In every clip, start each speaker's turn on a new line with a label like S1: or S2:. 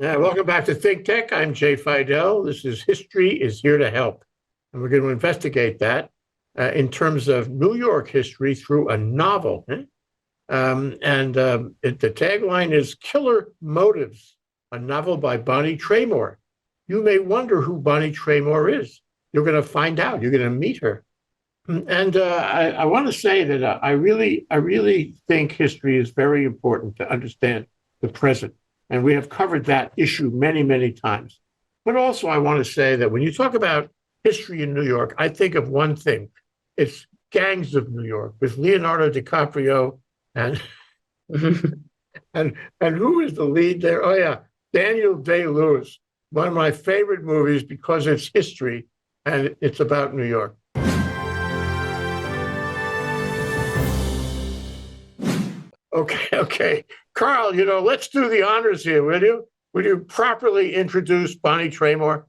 S1: Yeah, welcome back to ThinkTech. I'm Jay Fidell. This is History is Here to Help. And we're going to investigate that in terms of New York history through a novel. The tagline is Killer Motives, a novel by Bonnie Traymore. You may wonder who Bonnie Traymore is. You're going to find out. You're going to meet her. I want to say that I really think history is very important to understand the present. And we have covered that issue many, many times. But also, I want to say that when you talk about history in New York, I think of one thing. It's Gangs of New York with Leonardo DiCaprio and and who is the lead there? Oh yeah, Daniel Day-Lewis. One of my favorite movies because it's history and it's about New York. Okay. Carl, let's do the honors here, will you? Will you properly introduce Bonnie Traymore?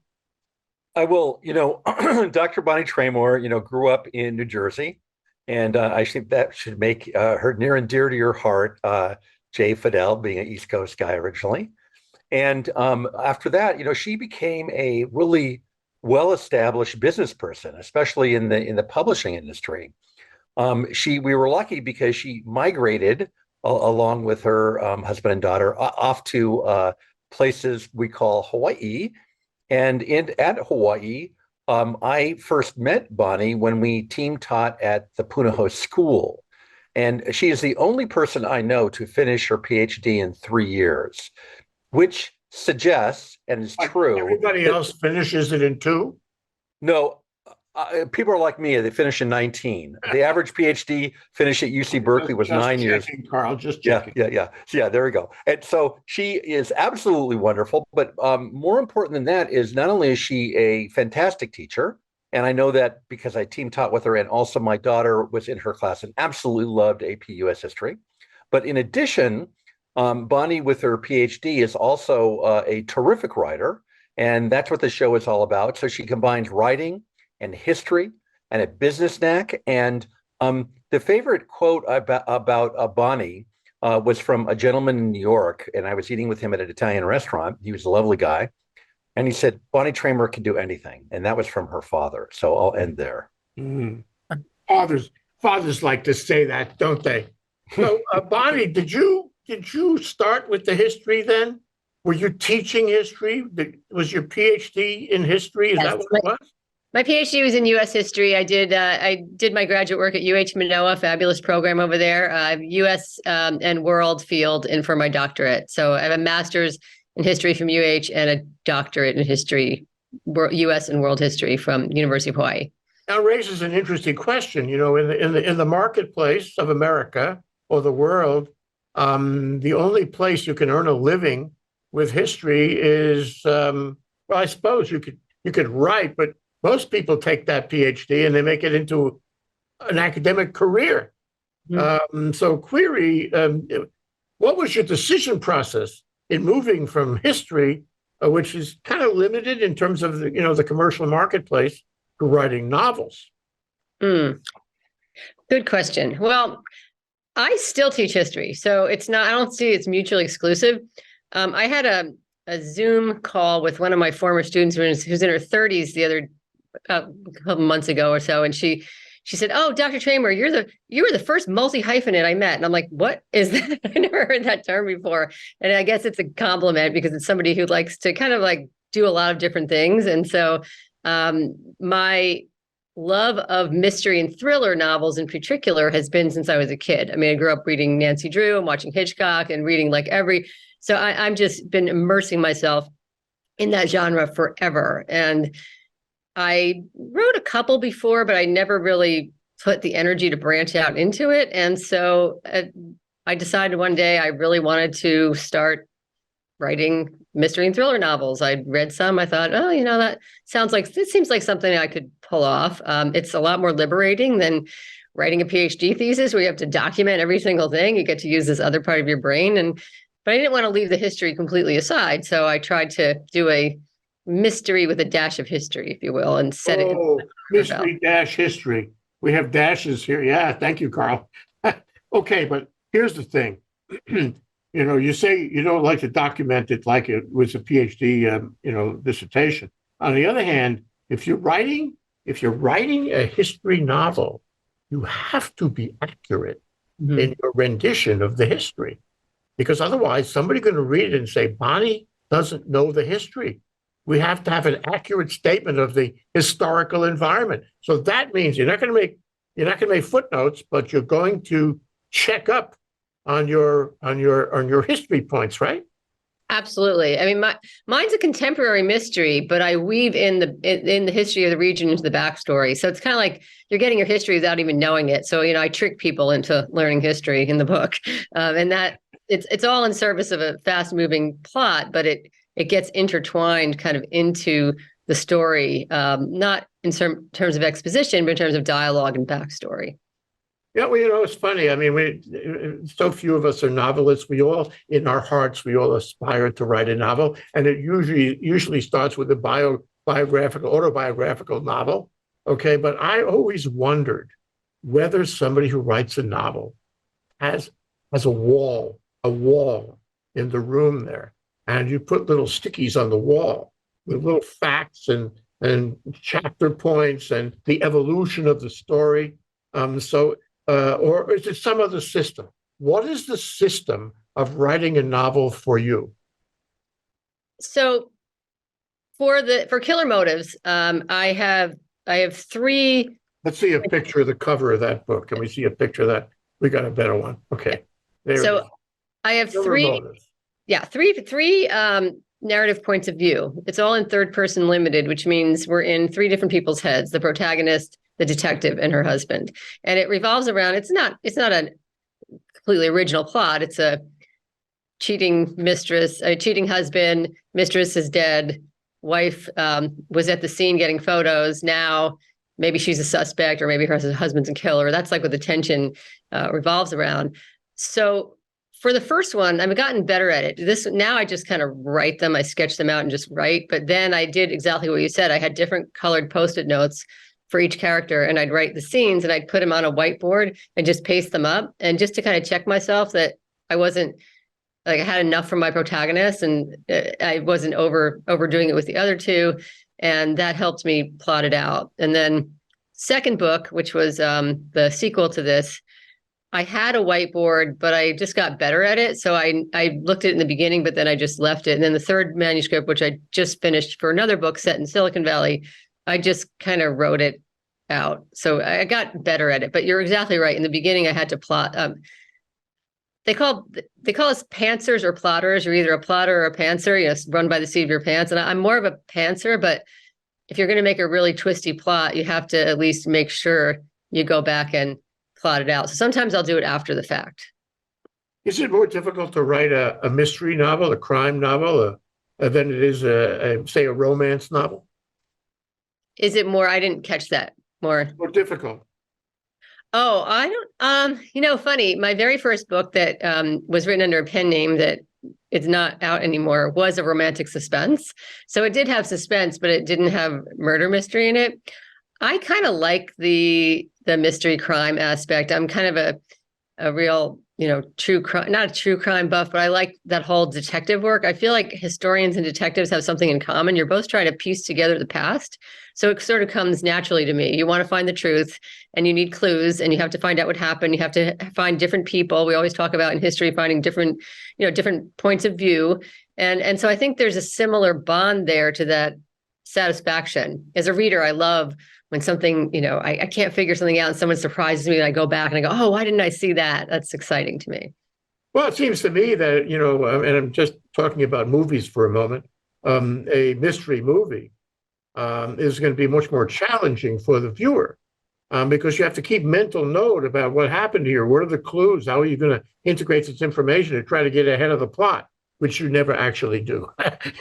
S2: I will. Dr. Bonnie Traymore, grew up in New Jersey, and I think that should make her near and dear to your heart, Jay Fidell, being an East Coast guy originally. And after that, she became a really well-established business person, especially in the publishing industry. We were lucky because she migrated along with her husband and daughter off to places we call Hawaii. And at Hawaii, I first met Bonnie when we team taught at the Punahou School. And she is the only person I know to finish her PhD in 3 years, which suggests, and is true.
S1: Everybody else finishes it in 2?
S2: No, people are like me. They finish in 19. The average PhD finish at UC Berkeley was 9 years.
S1: Carl, just checking.
S2: Yeah, there we go. And so she is absolutely wonderful. But more important than that is not only is she a fantastic teacher, and I know that because I team taught with her, and also my daughter was in her class and absolutely loved AP US history. But in addition, Bonnie, with her PhD, is also a terrific writer. And that's what the show is all about. So she combines writing and history and a business knack. And the favorite quote about Bonnie was from a gentleman in New York. And I was eating with him at an Italian restaurant. He was a lovely guy. And he said, Bonnie Traymore can do anything. And that was from her father. So I'll end there.
S1: Mm. Fathers like to say that, don't they? So Bonnie, did you start with the history then? Were you teaching history? Was your PhD in history? Is that what it was?
S3: My PhD was in U.S. history. I did my graduate work at UH Manoa, fabulous program over there. I have U.S. And world field in for my doctorate. So I have a master's in history from UH and a doctorate in history, U.S. and world history from University of Hawaii.
S1: Now it raises an interesting question. In the marketplace of America or the world, the only place you can earn a living with history is, well, I suppose you could write, but most people take that PhD and they make it into an academic career. Mm-hmm. So query, what was your decision process in moving from history, which is kind of limited in terms of the commercial marketplace, to writing novels?
S3: Good question. Well, I still teach history, so I don't see it's mutually exclusive. I had a Zoom call with one of my former students who's in her 30s a couple months ago or so, and she said, "Oh, Dr. Traymore, you were the first multi-hyphenate I met." And I'm like, "What is that?" I never heard that term before. And I guess it's a compliment because it's somebody who likes to kind of like do a lot of different things. And so my love of mystery and thriller novels in particular has been since I was a kid. I mean, I grew up reading Nancy Drew and watching Hitchcock and reading so I'm just been immersing myself in that genre forever. And I wrote a couple before, but I never really put the energy to branch out into it. And so I decided one day I really wanted to start writing mystery and thriller novels. I'd read some. I thought, that seems like something I could pull off. It's a lot more liberating than writing a PhD thesis where you have to document every single thing. You get to use this other part of your brain. But I didn't want to leave the history completely aside. So I tried to do a mystery with a dash of history, if you will, and set it.
S1: Mystery dash history. We have dashes here. Yeah, thank you, Carl. Okay, but here's the thing. You say you don't like to document it like it was a PhD, dissertation. On the other hand, if you're writing a history novel, you have to be accurate in your rendition of the history, because otherwise somebody's going to read it and say, Bonnie doesn't know the history. We have to have an accurate statement of the historical environment. So that means you're not going to make footnotes, but you're going to check up on your history points, right?
S3: Absolutely. I mean, mine's a contemporary mystery, but I weave in the history of the region into the backstory. So it's kind of like you're getting your history without even knowing it. So I trick people into learning history in the book, and that it's all in service of a fast-moving plot, but it gets intertwined kind of into the story, not in terms of exposition, but in terms of dialogue and backstory.
S1: Yeah, well, it's funny. I mean, so few of us are novelists. We all, in our hearts, we all aspire to write a novel, and it usually starts with a autobiographical novel. Okay, but I always wondered whether somebody who writes a novel has a wall in the room there, and you put little stickies on the wall with little facts and chapter points and the evolution of the story. Or is it some other system? What is the system of writing a novel for you?
S3: So for Killer Motives, I have three.
S1: Let's see a picture of the cover of that book. Can we see a picture of that? We got a better one. Okay.
S3: So I have three narrative points of view. It's all in third person limited, which means we're in three different people's heads: the protagonist, the detective, and her husband. And it revolves around, it's not a completely original plot. It's a cheating husband, mistress is dead, wife was at the scene getting photos. Now maybe she's a suspect, or maybe her husband's a killer. That's like what the tension revolves around. So for the first one, I've gotten better at it. Now I just kind of write them. I sketch them out and just write. But then I did exactly what you said. I had different colored Post-it notes for each character, and I'd write the scenes and I'd put them on a whiteboard and just paste them up, and just to kind of check myself that I wasn't like, I had enough for my protagonist and I wasn't overdoing it with the other two. And that helped me plot it out. And then second book, which was the sequel to this, I had a whiteboard, but I just got better at it. So I looked at it in the beginning, but then I just left it. And then the third manuscript, which I just finished for another book set in Silicon Valley, I just kind of wrote it out. So I got better at it. But you're exactly right. In the beginning, I had to plot. They call us pantsers or plotters. You're either a plotter or a pantser, run by the seat of your pants. And I'm more of a pantser, but if you're going to make a really twisty plot, you have to at least make sure you go back and plot it out. So sometimes I'll do it after the fact.
S1: Is it more difficult to write a mystery novel, a crime novel, than it is say a romance novel?
S3: Is it more? I didn't catch that. More
S1: difficult.
S3: Oh, I don't, funny. My very first book that was written under a pen name that is not out anymore was a romantic suspense. So it did have suspense, but it didn't have murder mystery in it. I kind of like the mystery crime aspect. I'm kind of a real, true crime, not a true crime buff, but I like that whole detective work. I feel like historians and detectives have something in common. You're both trying to piece together the past. So it sort of comes naturally to me. You want to find the truth and you need clues and you have to find out what happened. You have to find different people. We always talk about in history, finding different points of view. And so I think there's a similar bond there to that satisfaction. As a reader, I love when something, I can't figure something out and someone surprises me and I go back and I go, oh, why didn't I see that? That's exciting to me.
S1: Well, it seems to me that, and I'm just talking about movies for a moment, a mystery movie is going to be much more challenging for the viewer because you have to keep mental note about what happened here. What are the clues? How are you going to integrate this information and try to get ahead of the plot, which you never actually do.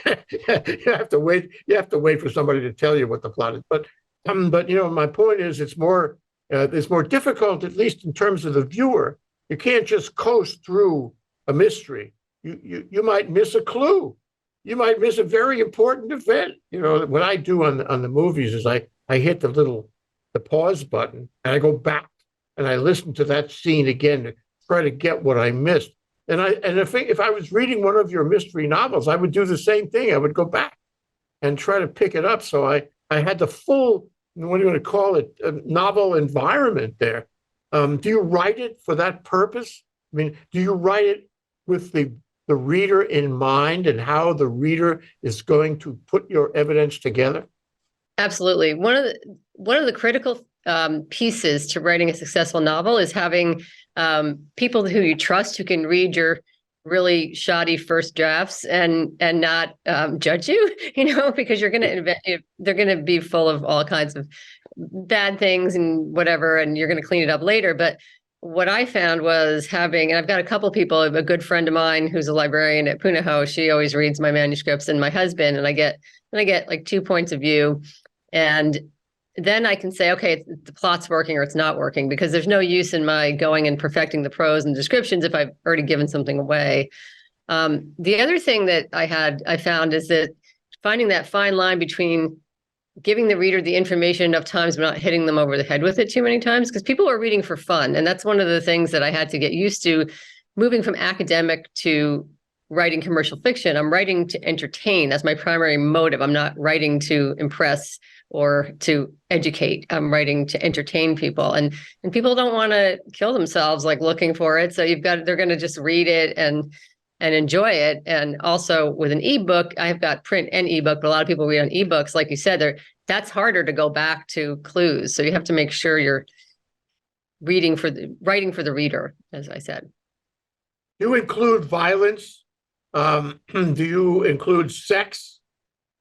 S1: You have to wait. You have to wait for somebody to tell you what the plot is. But my point is, it's more difficult, at least in terms of the viewer. You can't just coast through a mystery. You might miss a clue. You might miss a very important event. What I do on the movies is I hit the pause button and I go back and I listen to that scene again to try to get what I missed. And if I was reading one of your mystery novels, I would do the same thing. I would go back and try to pick it up. So I had the full, what do you want to call it, novel environment there. Do you write it for that purpose? I mean, do you write it with the reader in mind and how the reader is going to put your evidence together?
S3: Absolutely. One of the critical pieces to writing a successful novel is having people who you trust, who can read your really shoddy first drafts and not judge you, because you're going to invent. They're going to be full of all kinds of bad things and whatever, and you're going to clean it up later. But what I found was and I've got a couple people, a good friend of mine who's a librarian at Punahou. She always reads my manuscripts, and my husband, and I get like 2 points of view, and then I can say, okay, the plot's working or it's not working, because there's no use in my going and perfecting the prose and descriptions if I've already given something away. The other thing that I found is that finding that fine line between giving the reader the information enough times, but not hitting them over the head with it too many times, because people are reading for fun. And that's one of the things that I had to get used to, moving from academic to writing commercial fiction. I'm writing to entertain. That's my primary motive. I'm not writing to impress or to educate. I'm writing to entertain people, and people don't want to kill themselves like looking for it. So they're going to just read it and enjoy it. And also with an ebook, I've got print and ebook, but a lot of people read on ebooks. Like you said, that's harder to go back to clues. So you have to make sure you're writing for the reader, as I said.
S1: Do you include violence? Do you include sex?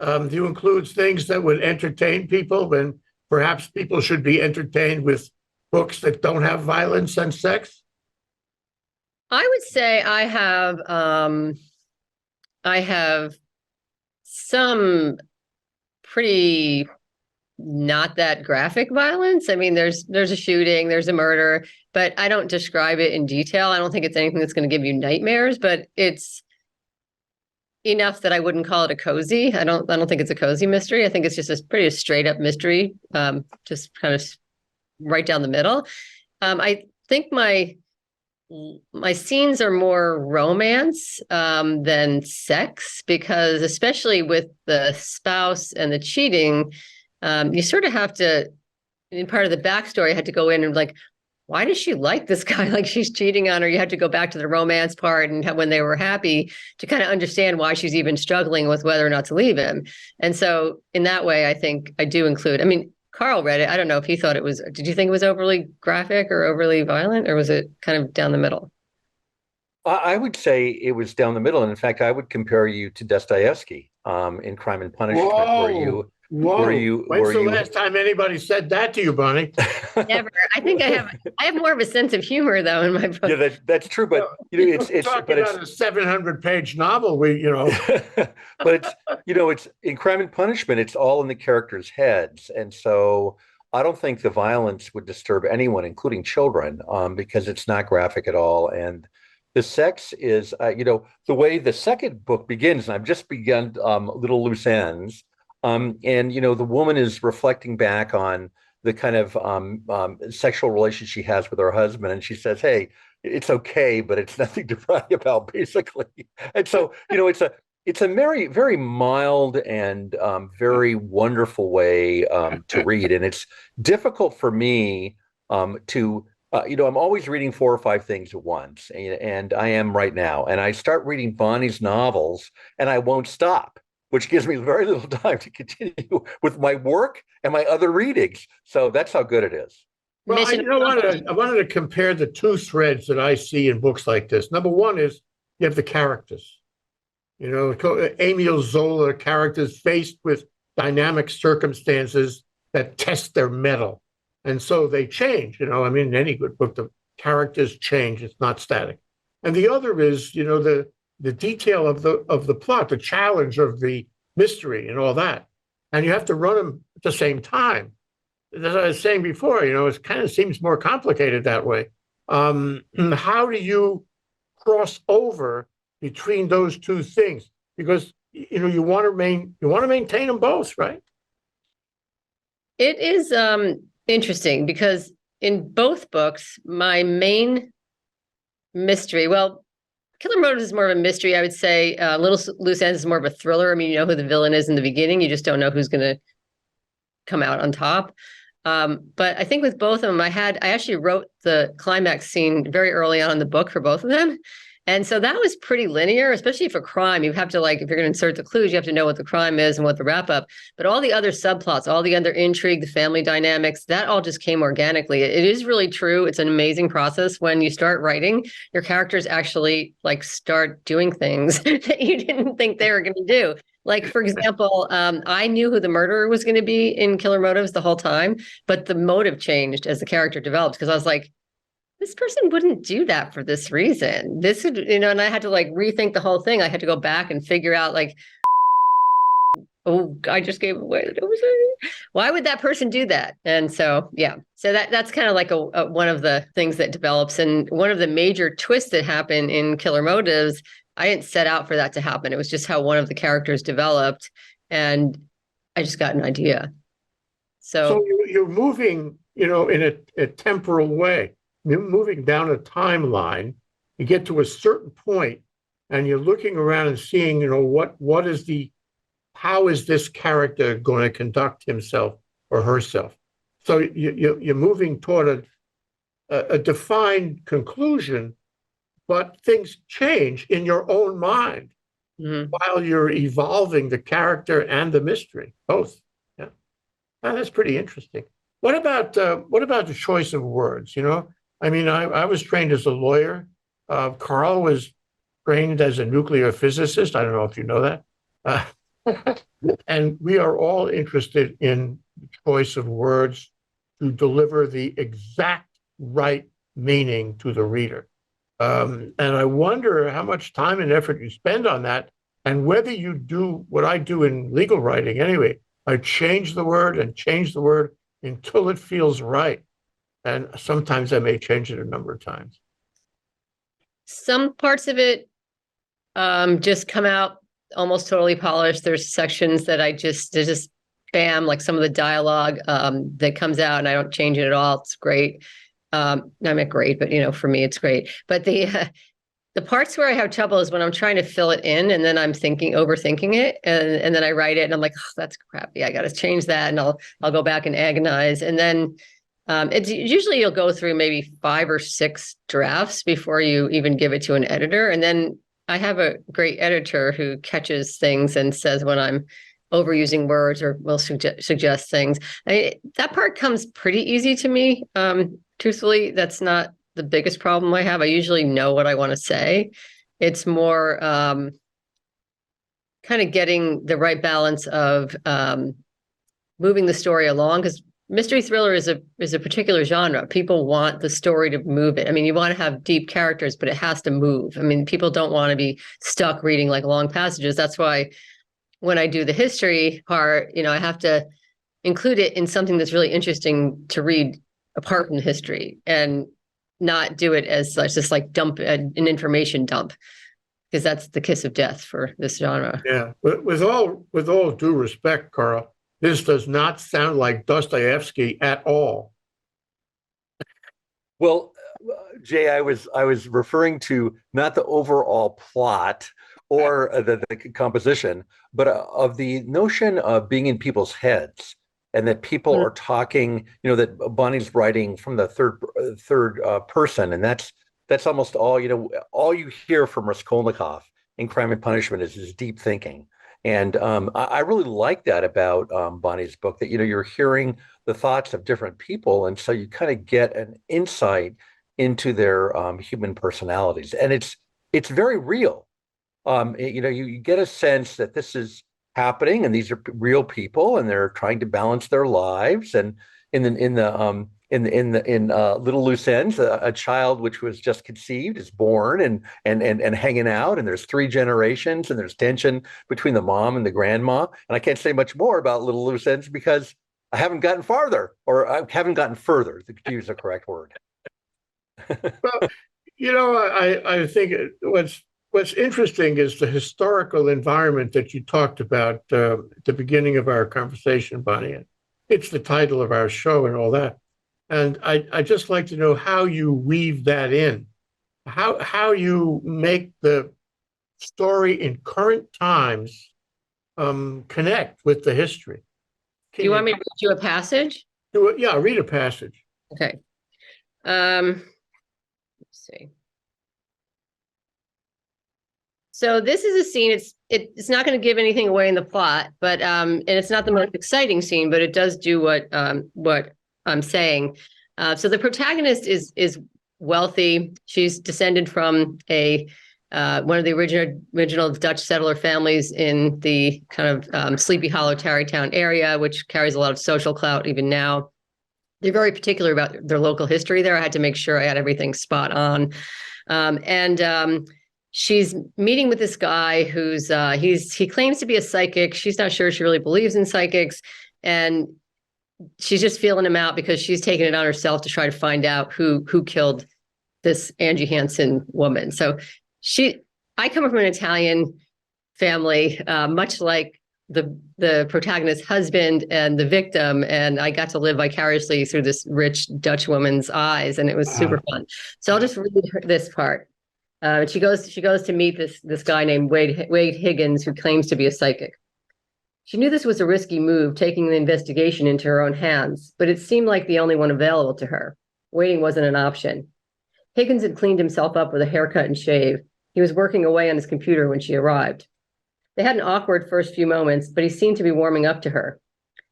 S1: Do you include things that would entertain people when perhaps people should be entertained with books that don't have violence and sex?
S3: I would say I have some pretty not that graphic violence. I mean, there's a shooting, there's a murder, but I don't describe it in detail. I don't think it's anything that's going to give you nightmares, but it's enough that I wouldn't call it a cozy. I don't think it's a cozy mystery. I think it's just a pretty straight up mystery, just kind of right down the middle. I think my scenes are more romance than sex, because especially with the spouse and the cheating, you sort of have to, in part of the backstory, I had to go in and like, why does she like this guy? Like, she's cheating on her. You have to go back to the romance part and when they were happy to kind of understand why she's even struggling with whether or not to leave him. And so in that way, I think I do include, I mean, Carl read it. I don't know if he thought did you think it was overly graphic or overly violent, or was it kind of down the middle?
S2: I would say it was down the middle. And in fact, I would compare you to Dostoevsky in Crime and Punishment,
S1: Whoa. When's the last time anybody said that to you, Bonnie?
S3: Never. I think I have more of a sense of humor though in my book.
S2: Yeah, that's true. But it's
S1: talking about a 700-page novel.
S2: but it's in Crime and Punishment. It's all in the characters' heads, and so I don't think the violence would disturb anyone, including children, because it's not graphic at all. And the sex is, the way the second book begins, and I've just begun Little Loose Ends. And the woman is reflecting back on the kind of sexual relation she has with her husband, and she says, "Hey, it's okay, but it's nothing to write about," basically. And so, it's a very, very mild and very wonderful way to read, and it's difficult for me to. I'm always reading 4 or 5 things at once, and I am right now. And I start reading Bonnie's novels, and I won't stop, which gives me very little time to continue with my work and my other readings. So that's how good it is.
S1: Well, I wanted to compare the 2 threads that I see in books like this. Number one is you have the characters. Emil Zola characters faced with dynamic circumstances that test their mettle. And so they change, in any good book, the characters change. It's not static. And the other is, the detail of the plot, the challenge of the mystery and all that. And you have to run them at the same time. As I was saying before, it kind of seems more complicated that way. How do you cross over between those 2 things? Because, you want to maintain them both, right?
S3: It is interesting because in both books, my main mystery, well, Killer Motives is more of a mystery, I would say. Little Loose Ends is more of a thriller. I mean, you know who the villain is in the beginning. You just don't know who's going to come out on top. But I think with both of them, I actually wrote the climax scene very early on in the book for both of them. And so that was pretty linear, especially for crime. You have to, like, if you're going to insert the clues, you have to know what the crime is and what the wrap up. But all the other subplots, all the other intrigue, the family dynamics, that all just came organically. It is really true. It's an amazing process. When you start writing, your characters actually like start doing things that you didn't think they were going to do. Like, for example, I knew who the murderer was going to be in Killer Motives the whole time, but the motive changed as the character developed, because I was like, this person wouldn't do that for this reason. This would, and I had to like rethink the whole thing. I had to go back and figure out, like, oh, I just gave away. Why would that person do that? And so, yeah, so that's kind of like a one of the things that develops. And one of the major twists that happen in Killer Motives, I didn't set out for that to happen. It was just how one of the characters developed, and I just got an idea. So
S1: you're moving, in a temporal way. You're moving down a timeline. You get to a certain point, and you're looking around and seeing, how is this character going to conduct himself or herself? So you're moving toward a defined conclusion, but things change in your own mind while you're evolving the character and the mystery, both. Yeah, now, that's pretty interesting. What about the choice of words? I mean, I was trained as a lawyer. Carl was trained as a nuclear physicist. I don't know if you know that. And we are all interested in the choice of words to deliver the exact right meaning to the reader. And I wonder how much time and effort you spend on that, and whether you do what I do in legal writing anyway. I change the word until it feels right. And sometimes I may change it a number of times.
S3: some parts of it just come out almost totally polished. There's sections that there's just bam, like some of the dialogue that comes out, and I don't change it at all. It's great. Not great, but for me, it's great. But the parts where I have trouble is when I'm trying to fill it in, and then I'm overthinking it, and then I write it, and I'm like, oh, that's crappy. I got to change that, and I'll go back and agonize, and then it's usually you'll go through maybe 5 or 6 drafts before you even give it to an editor, and then I have a great editor who catches things and says when I'm overusing words or will suggest things. That part comes pretty easy to me. Truthfully, that's not the biggest problem I have. I usually know what I want to say. It's more kind of getting the right balance of moving the story along, because mystery thriller is a particular genre. People want the story to move it. I mean, you want to have deep characters, but it has to move. I mean, people don't want to be stuck reading like long passages. That's why when I do the history part, I have to include it in something that's really interesting to read apart from the history, and not do it as such, just like dump an information dump, because that's the kiss of death for this genre.
S1: Yeah, with all due respect, Carl, this does not sound like Dostoevsky at all.
S2: Well, Jay, I was referring to not the overall plot or the composition, but of the notion of being in people's heads, and that people are talking, that Bonnie's writing from the third person, and that's almost all. All you hear from Raskolnikov in Crime and Punishment is his deep thinking, and I really like that about Bonnie's book, that you're hearing the thoughts of different people, and so you kind of get an insight into their human personalities, and it's very real. You get a sense that this is happening, and these are real people, and they're trying to balance their lives. And in Little Loose Ends, a child which was just conceived is born and hanging out, and there's 3 generations, and there's tension between the mom and the grandma. And I can't say much more about Little Loose Ends because I haven't gotten farther, or I haven't gotten further, to use the correct word.
S1: Well, I think what's interesting is the historical environment that you talked about at the beginning of our conversation, Bonnie. It's the title of our show and all that. And I just like to know how you weave that in. how you make the story in current times connect with the history.
S3: Do you want me to read you a passage?
S1: Yeah, read a passage.
S3: Okay. Let's see. So this is a scene. It's not going to give anything away in the plot, but and it's not the most exciting scene, but it does do what I'm saying. So the protagonist is wealthy. She's descended from a one of the original Dutch settler families in the kind of Sleepy Hollow, Tarrytown area, which carries a lot of social clout even now. They're very particular about their local history there. I had to make sure I had everything spot on. She's meeting with this guy who's he claims to be a psychic. She's not sure she really believes in psychics, and she's just feeling him out because she's taken it on herself to try to find out who killed this Angie Hansen woman. So I come from an Italian family, much like the protagonist's husband and the victim, and I got to live vicariously through this rich Dutch woman's eyes, and it was super fun. So I'll just read this part. She goes to meet this guy named Wade Higgins, who claims to be a psychic. She knew this was a risky move, taking the investigation into her own hands, but it seemed like the only one available to her. Waiting wasn't an option. Higgins had cleaned himself up with a haircut and shave. He was working away on his computer when she arrived. They had an awkward first few moments, but he seemed to be warming up to her.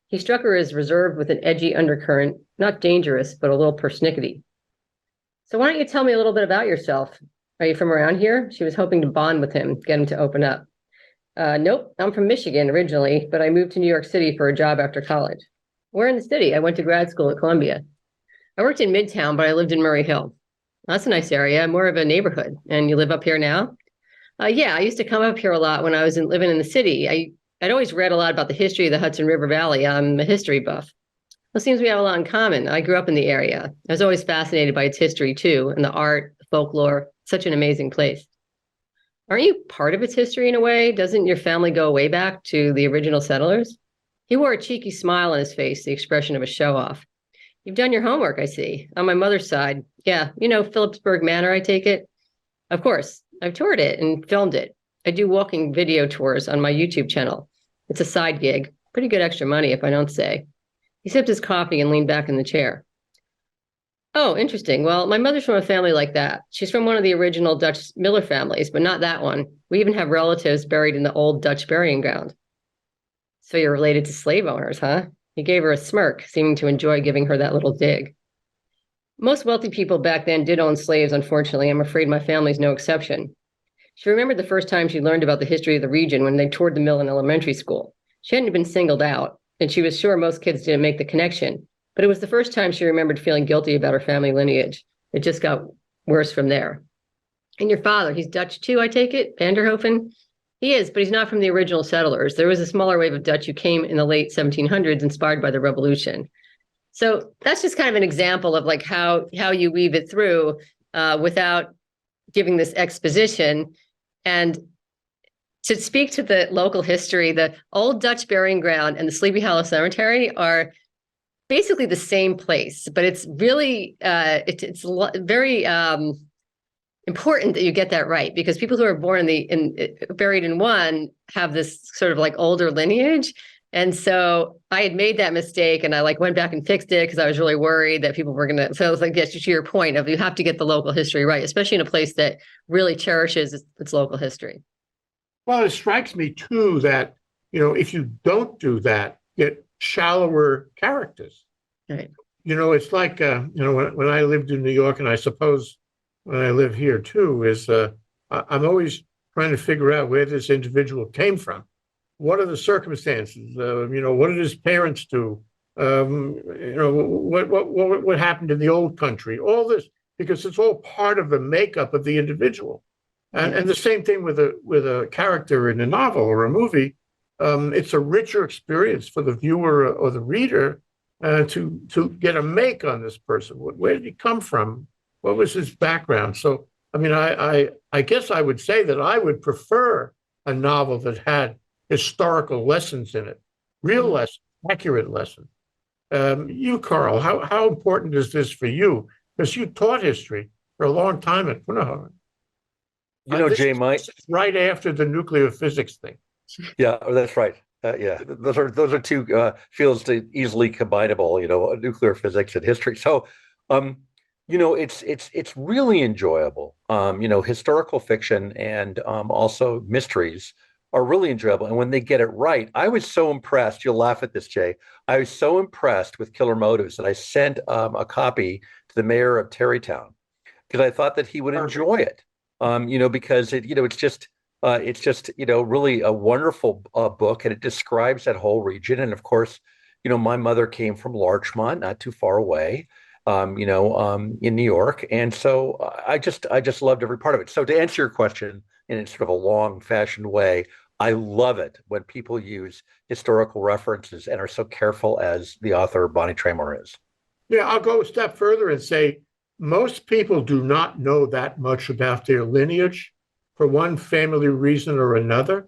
S3: He struck her as reserved with an edgy undercurrent, not dangerous, but a little persnickety. So why don't you tell me a little bit about yourself? Are you from around here? She was hoping to bond with him, get him to open up. Nope, I'm from Michigan originally, but I moved to New York City for a job after college. Where in the city? I went to grad school at Columbia. I worked in Midtown, but I lived in Murray Hill. That's a nice area, more of a neighborhood. And you live up here now? Yeah, I used to come up here a lot when I was living in the city. I'd always read a lot about the history of the Hudson River Valley. I'm a history buff. Well, it seems we have a lot in common. I grew up in the area. I was always fascinated by its history too, and the art, folklore, such an amazing place. Aren't you part of its history in a way? Doesn't your family go way back to the original settlers? He wore a cheeky smile on his face, the expression of a show-off. You've done your homework, I see. On my mother's side. Yeah, you know Phillipsburg Manor, I take it? Of course. I've toured it and filmed it. I do walking video tours on my YouTube channel. It's a side gig. Pretty good extra money, if I don't say. He sipped his coffee and leaned back in the chair. Oh, interesting. Well, my mother's from a family like that. She's from one of the original Dutch Miller families, but not that one. We even have relatives buried in the old Dutch burying ground. So you're related to slave owners, huh? He gave her a smirk, seeming to enjoy giving her that little dig. Most wealthy people back then did own slaves, unfortunately. I'm afraid my family's no exception. She remembered the first time she learned about the history of the region when they toured the mill in elementary school. She hadn't been singled out, and she was sure most kids didn't make the connection. But it was the first time she remembered feeling guilty about her family lineage. It just got worse from there. And your father, he's Dutch too, I take it? Vanderhoven? He is, but he's not from the original settlers. There was a smaller wave of Dutch who came in the late 1700s, inspired by the Revolution. So that's just kind of an example of like how you weave it through without giving this exposition. And to speak to the local history, the old Dutch burying ground and the Sleepy Hollow Cemetery are basically the same place, but it's really it's very important that you get that right, because people who are born buried in one have this sort of like older lineage. And so I had made that mistake, and I like went back and fixed it because I was really worried that people were going to. So I was like, yes, to your point of you have to get the local history right, especially in a place that really cherishes its local history.
S1: Well, it strikes me too that, if you don't do that, get shallower characters.
S3: Right.
S1: It's like, when I lived in New York, and I suppose when I live here too, is I'm always trying to figure out where this individual came from. What are the circumstances? What did his parents do? What happened in the old country? All this, because it's all part of the makeup of the individual. And the same thing with a character in a novel or a movie. It's a richer experience for the viewer or the reader to get a make on this person. Where did he come from? What was his background? So, I guess I would say that I would prefer a novel that had historical lessons in it, real lessons, accurate lessons. You, Carl, how important is this for you? Because you taught history. for a long time at Punahou.
S2: Jay,
S1: This is right after the nuclear physics thing.
S2: yeah, that's right. Yeah, those are two fields that easily combinable. Nuclear physics and history. So, it's really enjoyable. Historical fiction and also mysteries are really enjoyable. And when they get it right, I was so impressed. You'll laugh at this, Jay. I was so impressed with Killer Motives that I sent a copy to the mayor of Tarrytown because I thought that he would enjoy it. Because it's just really a wonderful book, and it describes that whole region. And of course, my mother came from Larchmont, not too far away, in New York, and so I just loved every part of it. So to answer your question in sort of a long-fashioned way, I love it when people use historical references and are so careful as the author Bonnie Traymore is.
S1: Yeah, I'll go a step further and say most people do not know that much about their lineage for one family reason or another.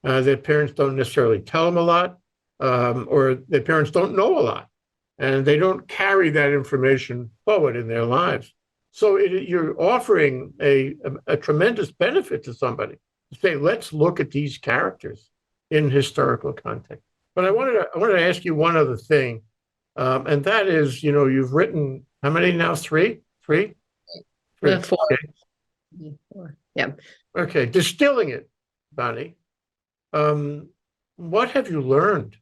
S1: Their parents don't necessarily tell them a lot, or their parents don't know a lot, and they don't carry that information forward in their lives. So you're offering a tremendous benefit to somebody to say, let's look at these characters in historical context. But I wanted to ask you one other thing, and that is, you've written how many now? Three?
S3: Four.
S1: Okay.
S3: Four. Yeah.
S1: Okay. Distilling it, Bonnie. What have you learned?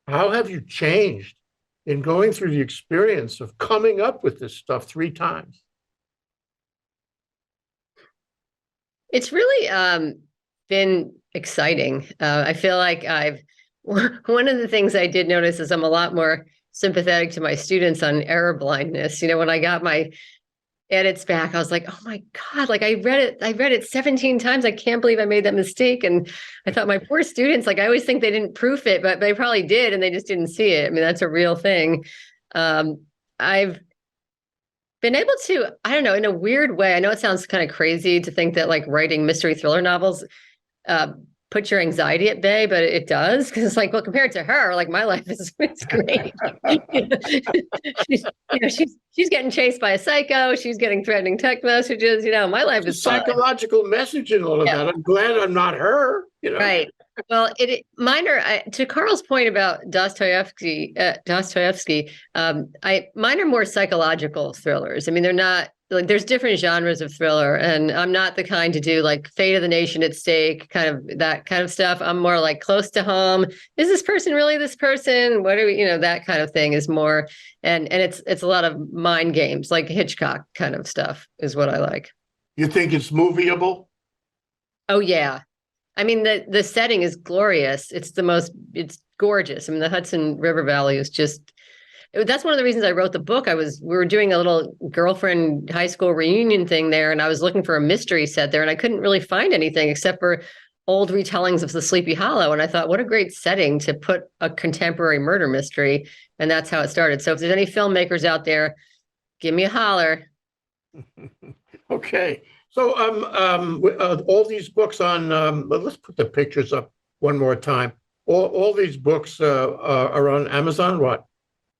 S1: How have you changed in going through the experience of coming up with this stuff 3 times?
S3: It's really been exciting. I feel like one of the things I did notice is I'm a lot more sympathetic to my students on error blindness. When I got my edits back, I was like, oh my God, like I read it 17 times. I can't believe I made that mistake. And I thought my poor students, like I always think they didn't proof it, but they probably did and they just didn't see it. I mean, that's a real thing. I've been able to, I don't know, in a weird way, I know it sounds kind of crazy to think that like writing mystery thriller novels put your anxiety at bay, but it does, because it's like, well, compared to her, like my life is it's great. she's getting chased by a psycho. She's getting threatening text messages. My life is
S1: psychological message in all of that. I'm glad I'm not her.
S3: Right. Well, mine are to Carl's point about Dostoevsky. Mine are more psychological thrillers. I mean, they're not like there's different genres of thriller, and I'm not the kind to do like Fate of the Nation at Stake, kind of that kind of stuff. I'm more like close to home. Is this person really this person? What are we? That kind of thing is more, and it's a lot of mind games, like Hitchcock kind of stuff is what I like.
S1: You think it's movieable?
S3: Oh yeah. I mean, the setting is glorious. It's gorgeous. I mean, the Hudson River Valley is that's one of the reasons I wrote the book. We were doing a little girlfriend high school reunion thing there, and I was looking for a mystery set there, and I couldn't really find anything except for old retellings of the Sleepy Hollow. And I thought, what a great setting to put a contemporary murder mystery. And that's how it started. So if there's any filmmakers out there, give me a holler.
S1: Okay. So all these books on, let's put the pictures up one more time. All these books are on Amazon, what?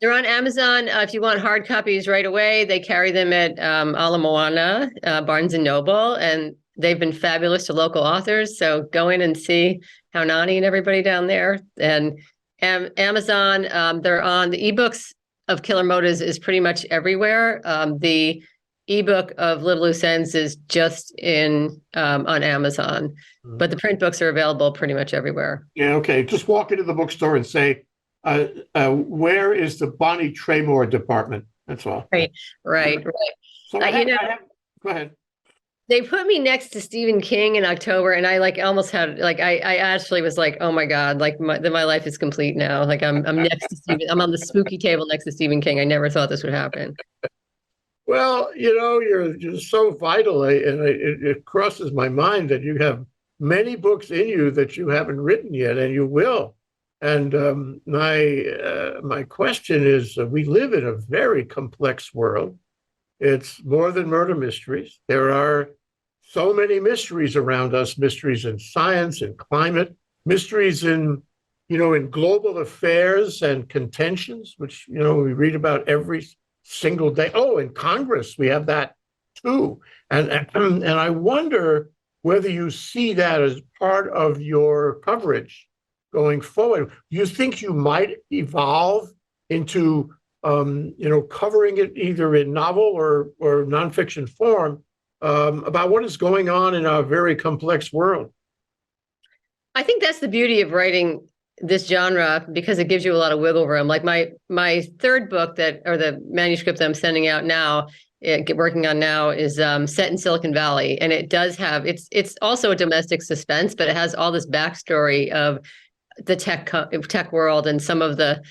S3: They're on Amazon. If you want hard copies right away, they carry them at Ala Moana, Barnes & Noble, and they've been fabulous to local authors. So go in and see Haunani and everybody down there. And Amazon, they're on the ebooks of Killer Motives is pretty much everywhere. The ebook of Little Loose Ends is just on Amazon, but the print books are available pretty much everywhere.
S1: Yeah, okay. Just walk into the bookstore and say, where is the Bonnie Traymore department? That's all.
S3: Right.
S1: So go ahead.
S3: They put me next to Stephen King in October, and I like almost had like I actually was like, oh my God, like my life is complete now. Like I'm next to Stephen. I'm on the spooky table next to Stephen King. I never thought this would happen.
S1: Well, you're just so vital, and it crosses my mind that you have many books in you that you haven't written yet, and you will. And my question is, we live in a very complex world. It's more than murder mysteries. There are so many mysteries around us, mysteries in science and climate, mysteries in global affairs and contentions, which, we read about every single day. Oh, in Congress, we have that too. And I wonder whether you see that as part of your coverage going forward. Do you think you might evolve into covering it either in novel or nonfiction form about what is going on in our very complex world?
S3: I think that's the beauty of writing this genre, because it gives you a lot of wiggle room. Like my third book or the manuscript that I'm sending out now, working on now, is set in Silicon Valley, and it does have it's also a domestic suspense, but it has all this backstory of the tech world and some of the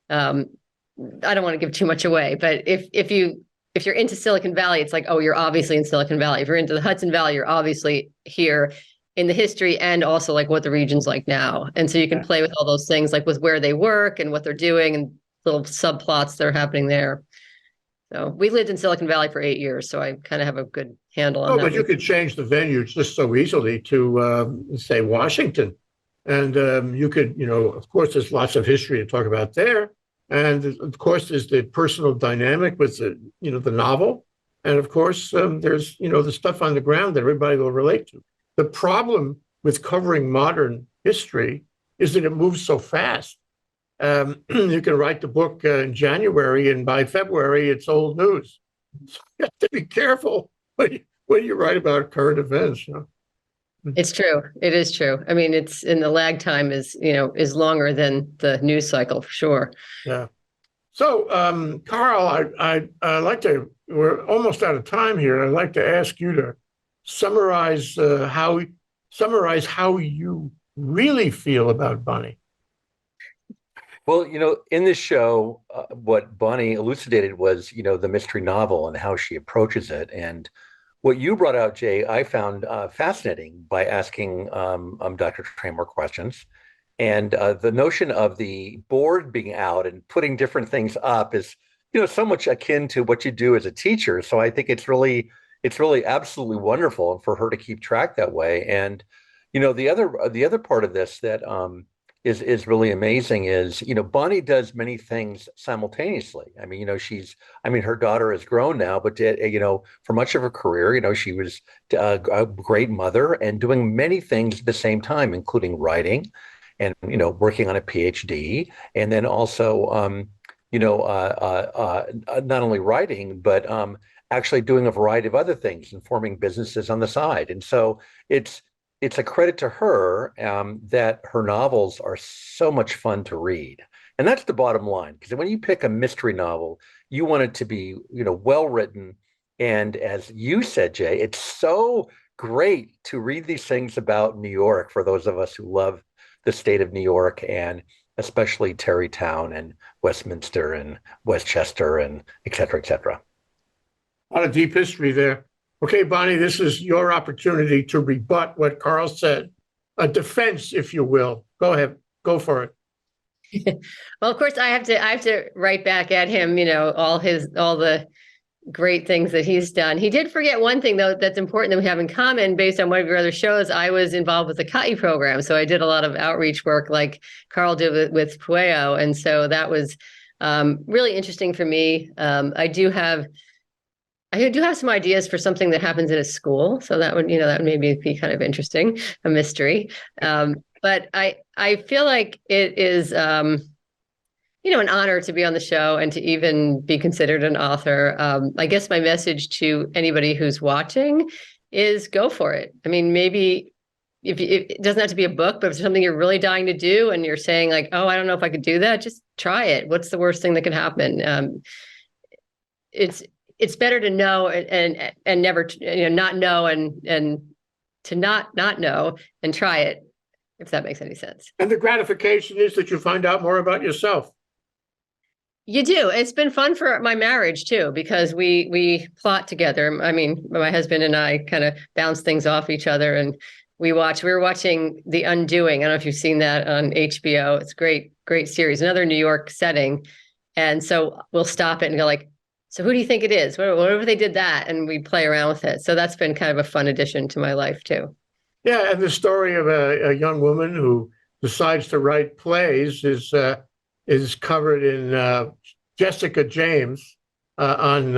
S3: I don't want to give too much away, but if you're into Silicon Valley, it's like, oh, you're obviously in Silicon Valley. If you're into the Hudson Valley, you're obviously here in the history and also like what the region's like now. And so you can play with all those things, like with where they work and what they're doing and little subplots that are happening there. So we lived in Silicon Valley for 8 years, so I kind of have a good handle on that.
S1: But you could change the venue just so easily to say Washington. And you could, of course, there's lots of history to talk about there. And of course, there's the personal dynamic with the novel. And of course, there's, the stuff on the ground that everybody will relate to. The problem with covering modern history is that it moves so fast. You can write the book in January, and by February, it's old news. So you have to be careful when you write about current events.
S3: It's true. It is true. I mean, it's in the lag time is longer than the news cycle for sure.
S1: Yeah. So, Carl, I'd like to, we're almost out of time here. I'd like to ask you to summarize how you really feel about Bonnie.
S2: Well, in this show, what Bonnie elucidated was, the mystery novel and how she approaches it. And what you brought out, Jay, I found fascinating by asking Dr. Traymore questions. And the notion of the board being out and putting different things up is, so much akin to what you do as a teacher. So I think it's really absolutely wonderful for her to keep track that way. And, the other part of this that is really amazing is, Bonnie does many things simultaneously. I mean, her daughter is grown now, but for much of her career, she was a great mother and doing many things at the same time, including writing and, working on a PhD. And then also, not only writing, but actually doing a variety of other things and forming businesses on the side. And so it's a credit to her that her novels are so much fun to read. And that's the bottom line, because when you pick a mystery novel, you want it to be, well written. And as you said, Jay, it's so great to read these things about New York for those of us who love the state of New York, and especially Tarrytown and Westminster and Westchester and et cetera, et cetera.
S1: A lot of deep history there. Okay, Bonnie, this is your opportunity to rebut what Carl said. A defense, if you will. Go ahead. Go for it.
S3: Well, of course, I have to write back at him, all the great things that he's done. He did forget one thing, though, that's important that we have in common. Based on one of your other shows, I was involved with the COE program. So I did a lot of outreach work like Carl did with Pueo. And so that was really interesting for me. I do have some ideas for something that happens in a school. So that would maybe be kind of interesting, a mystery. But I feel like it is, an honor to be on the show and to even be considered an author. I guess my message to anybody who's watching is go for it. I mean, maybe it doesn't have to be a book, but if it's something you're really dying to do and you're saying like, oh, I don't know if I could do that, just try it. What's the worst thing that can happen? It's better to know and never, not know and to not know and try it, if that makes any sense.
S1: And the gratification is that you find out more about yourself.
S3: You do. It's been fun for my marriage too, because we plot together. I mean, my husband and I kind of bounce things off each other, and we were watching The Undoing. I don't know if you've seen that on HBO. It's a great series, another New York setting. And so we'll stop it and go like, so who do you think it is? What if they did that? And we play around with it. So that's been kind of a fun addition to my life too.
S1: Yeah, and the story of a young woman who decides to write plays is covered in Jessica James, on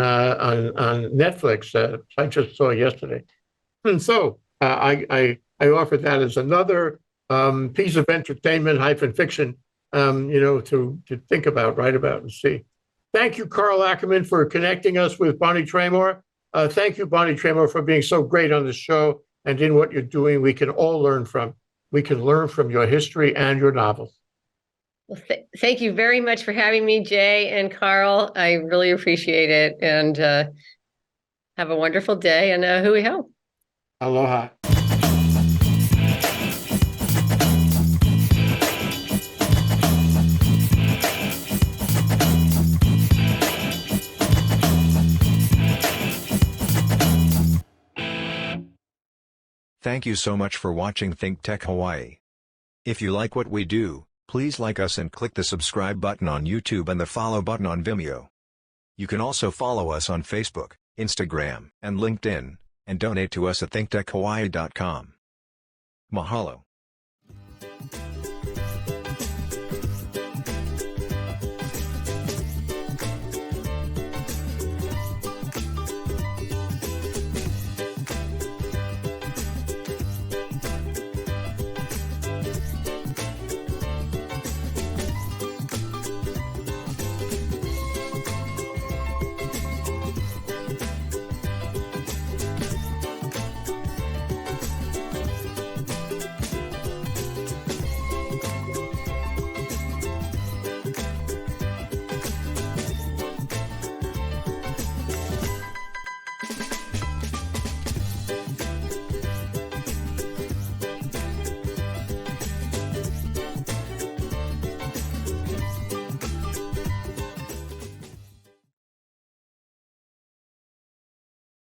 S1: Netflix. I just saw yesterday, and so I offer that as another piece of entertainment hyphen fiction, to think about, write about, and see. Thank you, Carl Ackerman, for connecting us with Bonnie Traymore. Thank you, Bonnie Traymore, for being so great on the show and in what you're doing. We can all learn from. We can learn from your history and your novels.
S3: Well, thank you very much for having me, Jay and Carl. I really appreciate it. And have a wonderful day, and hui hou.
S1: Aloha.
S4: Thank you so much for watching ThinkTech Hawaii. If you like what we do, please like us and click the subscribe button on YouTube and the follow button on Vimeo. You can also follow us on Facebook, Instagram, and LinkedIn, and donate to us at thinktechhawaii.com. Mahalo.